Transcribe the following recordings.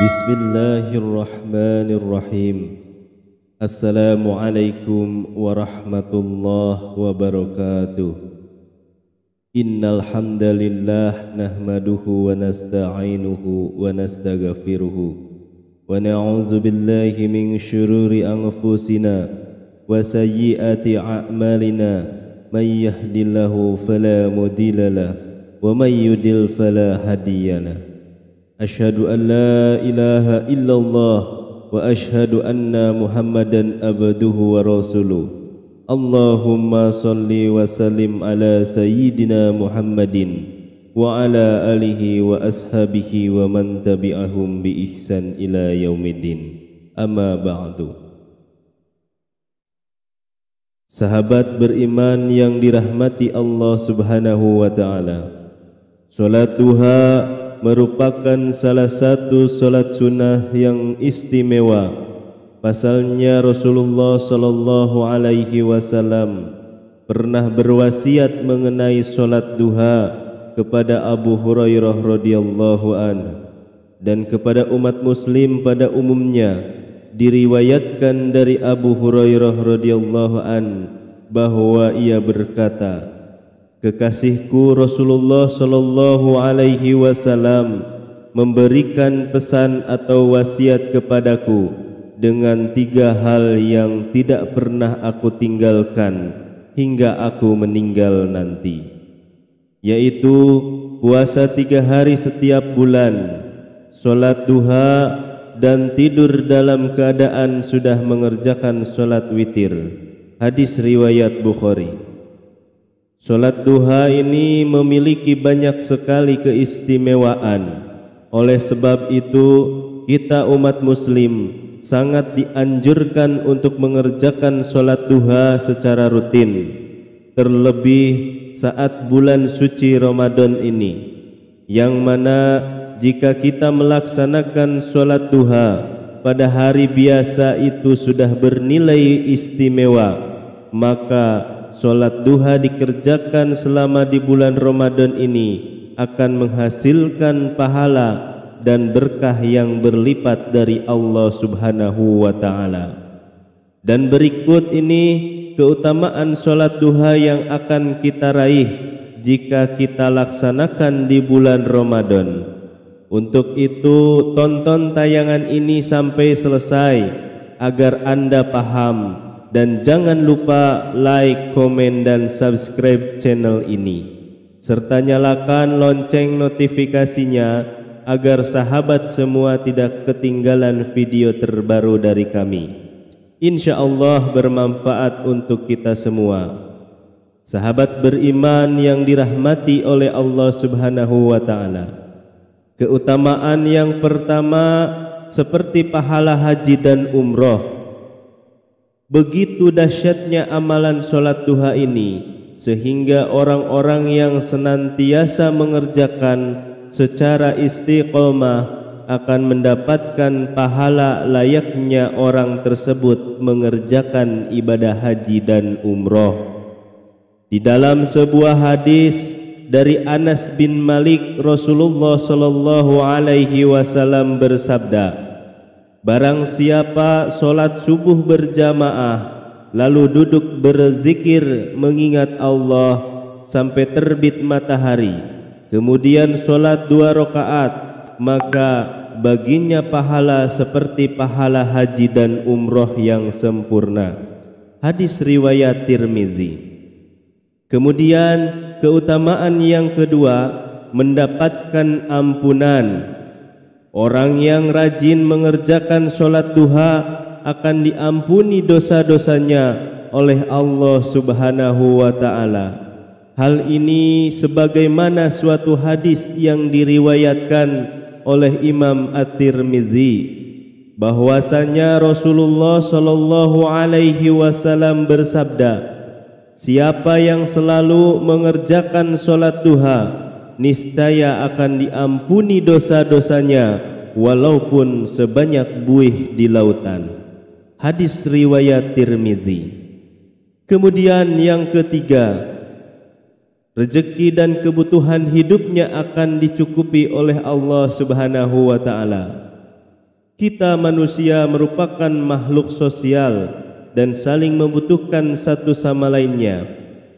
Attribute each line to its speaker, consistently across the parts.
Speaker 1: Bismillahirrahmanirrahim. Assalamualaikum warahmatullahi wabarakatuh. Innal hamdalillah nahmaduhu wa nasta'inuhu wa nastaghfiruhu wa na'udzu billahi min syururi anfusina wa sayyiati a'malina. May yahdihillahu fala mudilla lahu wa may yudlil fala hadiya lahu. Asyhadu an la ilaha illallah wa asyhadu anna Muhammadan abduhu wa rasuluh. Allahumma salli wa sallim ala sayyidina Muhammadin wa ala alihi wa ashabihi wa man tabi'ahum bi ihsan ila yaumiddin. Amma ba'du. Sahabat beriman yang dirahmati Allah Subhanahu wa taala, salat duha merupakan salah satu salat sunnah yang istimewa. Pasalnya Rasulullah sallallahu alaihi wasallam pernah berwasiat mengenai salat duha kepada Abu Hurairah radhiyallahu anhu dan kepada umat muslim pada umumnya. Diriwayatkan dari Abu Hurairah radhiyallahu anhu bahwa ia berkata, kekasihku Rasulullah sallallahu alaihi wasallam memberikan pesan atau wasiat kepadaku dengan 3 hal yang tidak pernah aku tinggalkan hingga aku meninggal nanti, yaitu puasa 3 hari setiap bulan, salat duha, dan tidur dalam keadaan sudah mengerjakan salat witir. Hadis riwayat Bukhari. Salat duha ini memiliki banyak sekali keistimewaan. Oleh sebab itu, kita umat muslim sangat dianjurkan untuk mengerjakan salat duha secara rutin, terlebih saat bulan suci Ramadan ini, yang mana jika kita melaksanakan salat duha pada hari biasa itu sudah bernilai istimewa, maka salat duha dikerjakan selama di bulan Ramadan ini akan menghasilkan pahala dan berkah yang berlipat dari Allah Subhanahu wa taala. Dan berikut ini keutamaan salat duha yang akan kita raih jika kita laksanakan di bulan Ramadan. Untuk itu, tonton tayangan ini sampai selesai agar Anda paham, dan jangan lupa like, komen, dan subscribe channel ini, serta nyalakan lonceng notifikasinya agar sahabat semua tidak ketinggalan video terbaru dari kami. Insya Allah bermanfaat untuk kita semua. Sahabat beriman yang dirahmati oleh Allah Subhanahu wa taala, keutamaan yang pertama seperti pahala haji dan umroh. Begitu dahsyatnya amalan salat duha ini sehingga orang-orang yang senantiasa mengerjakan secara istiqomah akan mendapatkan pahala layaknya orang tersebut mengerjakan ibadah haji dan umroh. Di dalam sebuah hadis dari Anas bin Malik, Rasulullah sallallahu alaihi wasallam bersabda, barang siapa salat subuh berjamaah lalu duduk berzikir mengingat Allah sampai terbit matahari, kemudian salat 2 rakaat, maka baginya pahala seperti pahala haji dan umroh yang sempurna. Hadis riwayat Tirmizi. Kemudian keutamaan yang kedua, mendapatkan ampunan. Orang yang rajin mengerjakan salat duha akan diampuni dosa-dosanya oleh Allah Subhanahu wa taala. Hal ini sebagaimana suatu hadis yang diriwayatkan oleh Imam At-Tirmizi, bahwasanya Rasulullah sallallahu alaihi wasallam bersabda, siapa yang selalu mengerjakan salat duha, niscaya akan diampuni dosa-dosanya walaupun sebanyak buih di lautan. Hadis riwayat Tirmizi. Kemudian yang ketiga, rezeki dan kebutuhan hidupnya akan dicukupi oleh Allah Subhanahu wa taala. Kita manusia merupakan makhluk sosial dan saling membutuhkan satu sama lainnya,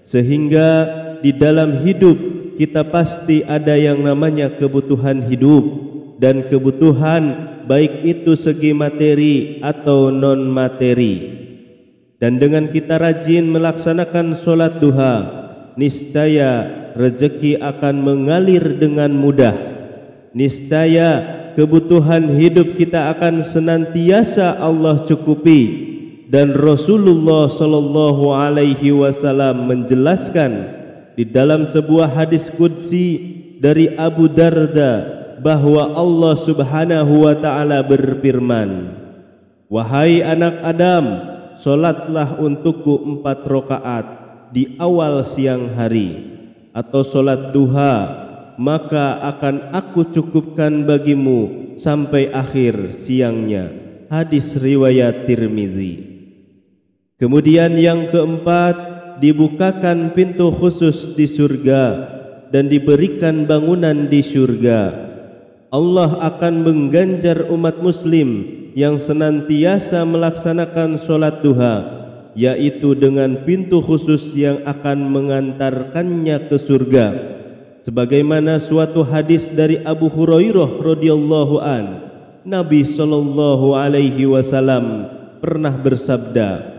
Speaker 1: sehingga di dalam hidup kita pasti ada yang namanya kebutuhan hidup dan kebutuhan, baik itu segi materi atau non materi. Dan dengan kita rajin melaksanakan sholat duha, niscaya rezeki akan mengalir dengan mudah. Niscaya kebutuhan hidup kita akan senantiasa Allah cukupi. Dan Rasulullah sallallahu alaihi wasallam menjelaskan di dalam sebuah hadis qudsi dari Abu Darda bahwa Allah Subhanahu wa taala berfirman, "Wahai anak Adam, solatlah untukku 4 rakaat di awal siang hari, atau solat duha, maka akan aku cukupkan bagimu sampai akhir siangnya." Hadis riwayat Tirmizi. Kemudian yang keempat, dibukakan pintu khusus di surga dan diberikan bangunan di surga. Allah akan mengganjar umat muslim yang senantiasa melaksanakan sholat duha, yaitu dengan pintu khusus yang akan mengantarkannya ke surga. Sebagaimana suatu hadis dari Abu Hurairah radhiyallahu an, Nabi sallallahu alaihi wasallam pernah bersabda,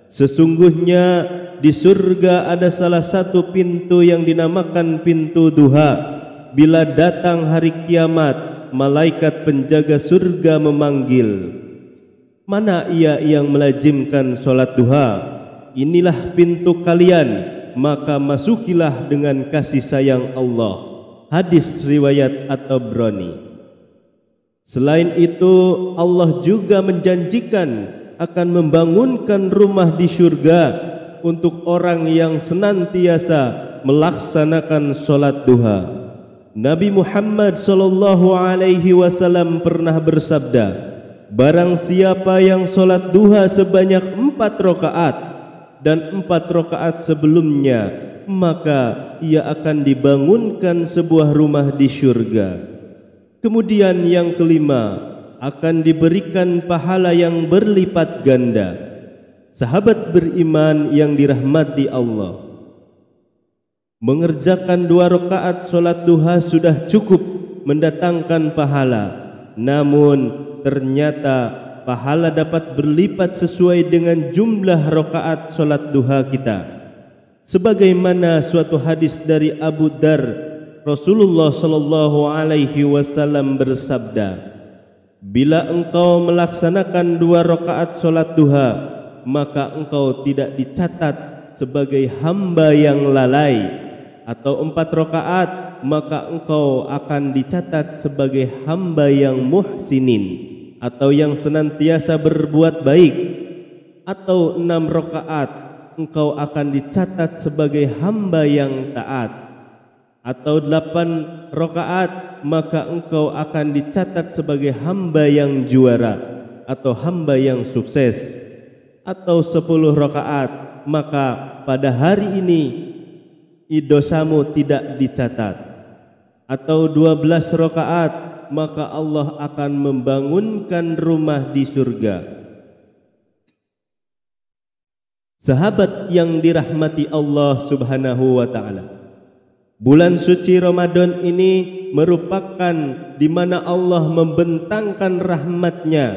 Speaker 1: "Sesungguhnya di surga ada salah satu pintu yang dinamakan pintu duha. Bila datang hari kiamat, malaikat penjaga surga memanggil, 'Mana ia yang melazimkan sholat duha? Inilah pintu kalian, maka masukilah dengan kasih sayang Allah." Hadis riwayat At-Tabrani. Selain itu, Allah juga menjanjikan akan membangunkan rumah di surga untuk orang yang senantiasa melaksanakan sholat duha. Nabi Muhammad sallallahu alaihi wasallam pernah bersabda, "Barang siapa yang sholat duha sebanyak 4 rakaat dan 4 rakaat sebelumnya, maka ia akan dibangunkan sebuah rumah di surga." Kemudian yang kelima, akan diberikan pahala yang berlipat ganda. Sahabat beriman yang dirahmati Allah, mengerjakan 2 rakaat sholat duha sudah cukup mendatangkan pahala. Namun ternyata pahala dapat berlipat sesuai dengan jumlah rakaat sholat duha kita. Sebagaimana suatu hadis dari Abu Dar, Rasulullah sallallahu alaihi wasallam bersabda, "Bila engkau melaksanakan 2 rakaat sholat duha, maka engkau tidak dicatat sebagai hamba yang lalai, atau 4 rakaat, maka engkau akan dicatat sebagai hamba yang muhsinin, atau yang senantiasa berbuat baik, atau 6 rakaat, engkau akan dicatat sebagai hamba yang taat, atau 8 rakaat, maka engkau akan dicatat sebagai hamba yang juara atau hamba yang sukses, atau 10 rakaat, maka pada hari ini dosamu tidak dicatat, atau 12 rakaat, maka Allah akan membangunkan rumah di surga." Sahabat yang dirahmati Allah Subhanahu wa taala, bulan suci Ramadan ini merupakan di mana Allah membentangkan rahmat-Nya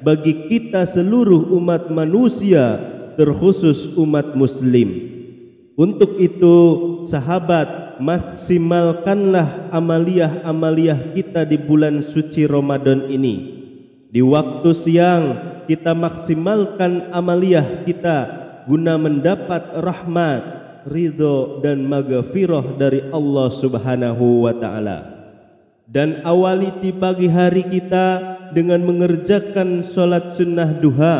Speaker 1: bagi kita seluruh umat manusia, terkhusus umat muslim. Untuk itu, sahabat, maksimalkanlah amaliyah-amaliyah kita di bulan suci Ramadan ini. Di waktu siang kita maksimalkan amaliyah kita guna mendapat rahmat, ridho dan maghfirah dari Allah Subhanahu wa taala. Dan awali di pagi hari kita dengan mengerjakan sholat sunnah duha.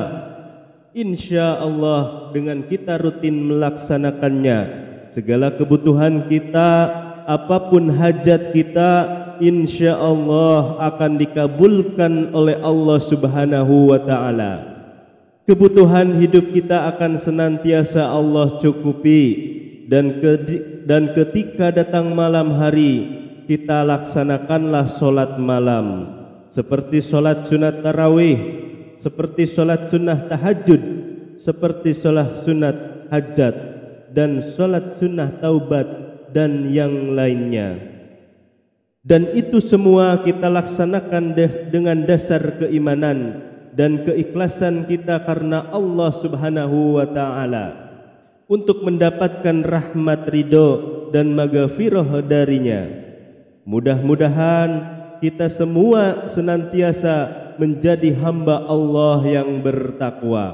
Speaker 1: Insya Allah dengan kita rutin melaksanakannya, segala kebutuhan kita, apapun hajat kita, insya Allah akan dikabulkan oleh Allah Subhanahu wa ta'ala. Kebutuhan hidup kita akan senantiasa Allah cukupi, dan ketika datang malam hari, kita laksanakanlah sholat malam. seperti sholat sunat tarawih, seperti sholat sunnah tahajud, seperti sholat sunat hajat, dan sholat sunnah taubat, dan yang lainnya. Dan itu semua kita laksanakan dengan dasar keimanan dan keikhlasan kita karena Allah Subhanahu wa ta'ala, untuk mendapatkan rahmat ridho dan maghfirah darinya. Mudah-mudahan kita semua senantiasa menjadi hamba Allah yang bertakwa,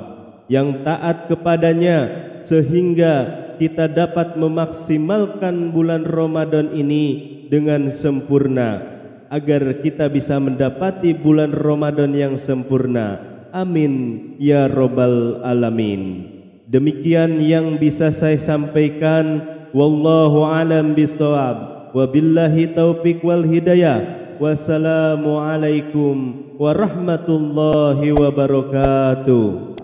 Speaker 1: yang taat kepadanya, sehingga kita dapat memaksimalkan bulan Ramadan ini dengan sempurna, agar kita bisa mendapati bulan Ramadan yang sempurna. Amin ya rabbal alamin. Demikian yang bisa saya sampaikan. Wallahu alam bisawab. Wabillahi taufiq wal hidayah. Wassalamualaikum warahmatullahi wabarakatuh.